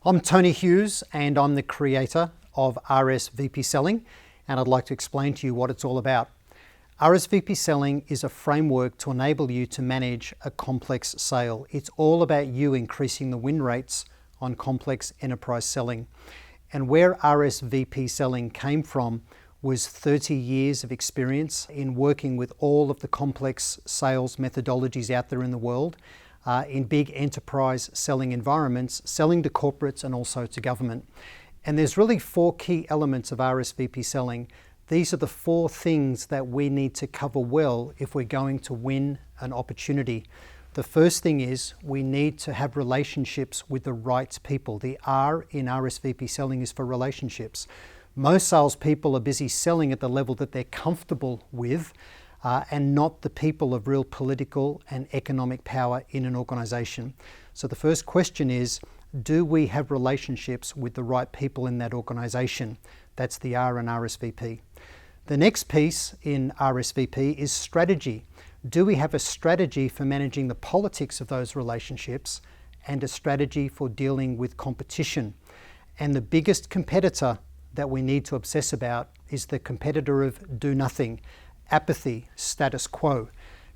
I'm Tony Hughes and I'm the creator of RSVPselling, and I'd like to explain to you what it's all about. RSVPselling is a framework to enable you to manage a complex sale. It's all about you increasing the win rates on complex enterprise selling. And where RSVPselling came from was 30 years of experience in working with all of the complex sales methodologies out there in the world, in big enterprise selling environments, selling to corporates and also to government. And there's really four key elements of RSVP selling. These are the four things that we need to cover well if we're going to win an opportunity. The first thing is we need to have relationships with the right people. The R in RSVP selling is for relationships. Most salespeople are busy selling at the level that they're comfortable with, and not the people of real political and economic power in an organization. So the first question is, do we have relationships with the right people in that organization? That's the R in RSVP. The next piece in RSVP is strategy. Do we have a strategy for managing the politics of those relationships and a strategy for dealing with competition? And the biggest competitor that we need to obsess about is the competitor of do nothing. Apathy, status quo.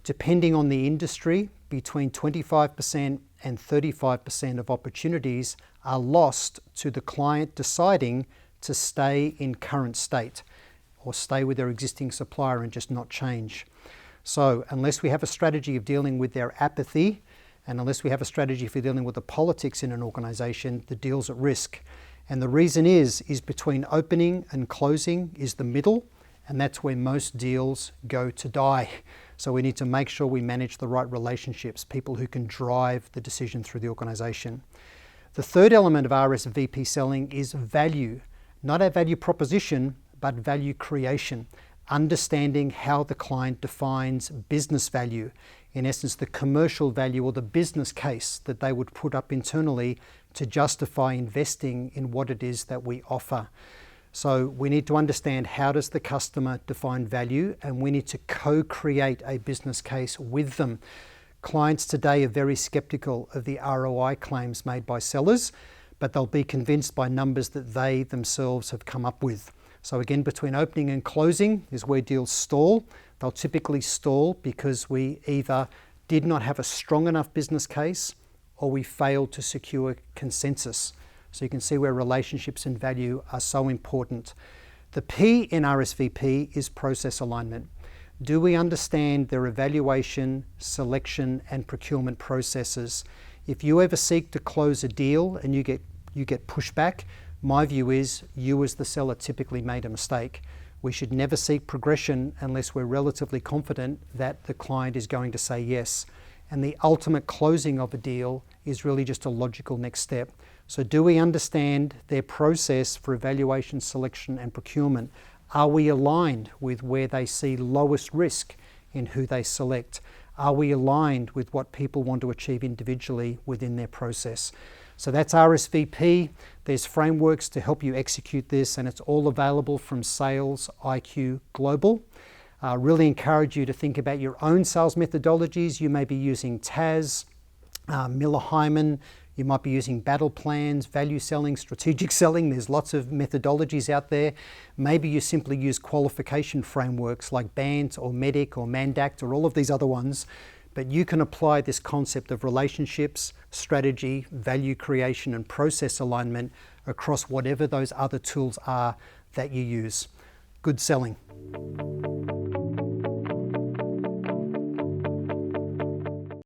Depending on the industry, between 25% and 35% of opportunities are lost to the client deciding to stay in current state or stay with their existing supplier and just not change. So unless we have a strategy of dealing with their apathy, and unless we have a strategy for dealing with the politics in an organization, the deal's at risk. And the reason is between opening and closing is the middle, and that's where most deals go to die. So we need to make sure we manage the right relationships, people who can drive the decision through the organization. The third element of RSVP selling is value. Not a value proposition, but value creation. Understanding how the client defines business value. In essence, the commercial value or the business case that they would put up internally to justify investing in what it is that we offer. So we need to understand, how does the customer define value, and we need to co-create a business case with them. Clients today are very skeptical of the ROI claims made by sellers, but they'll be convinced by numbers that they themselves have come up with. So again, between opening and closing is where deals stall. They'll typically stall because we either did not have a strong enough business case or we failed to secure consensus. So you can see where relationships and value are so important. The P in RSVP is process alignment. Do we understand their evaluation, selection, and procurement processes? If you ever seek to close a deal and you get pushback, my view is you as the seller typically made a mistake. We should never seek progression unless we're relatively confident that the client is going to say yes. And the ultimate closing of a deal is really just a logical next step. So do we understand their process for evaluation, selection, and procurement? Are we aligned with where they see lowest risk in who they select? Are we aligned with what people want to achieve individually within their process? So that's RSVP. There's frameworks to help you execute this, and it's all available from Sales IQ Global. Really encourage you to think about your own sales methodologies. You may be using TAS, Miller-Hyman. You might be using battle plans, value selling, strategic selling. There's lots of methodologies out there. Maybe you simply use qualification frameworks like BANT or MEDDIC or MANDACT or all of these other ones. But you can apply this concept of relationships, strategy, value creation, and process alignment across whatever those other tools are that you use. Good selling.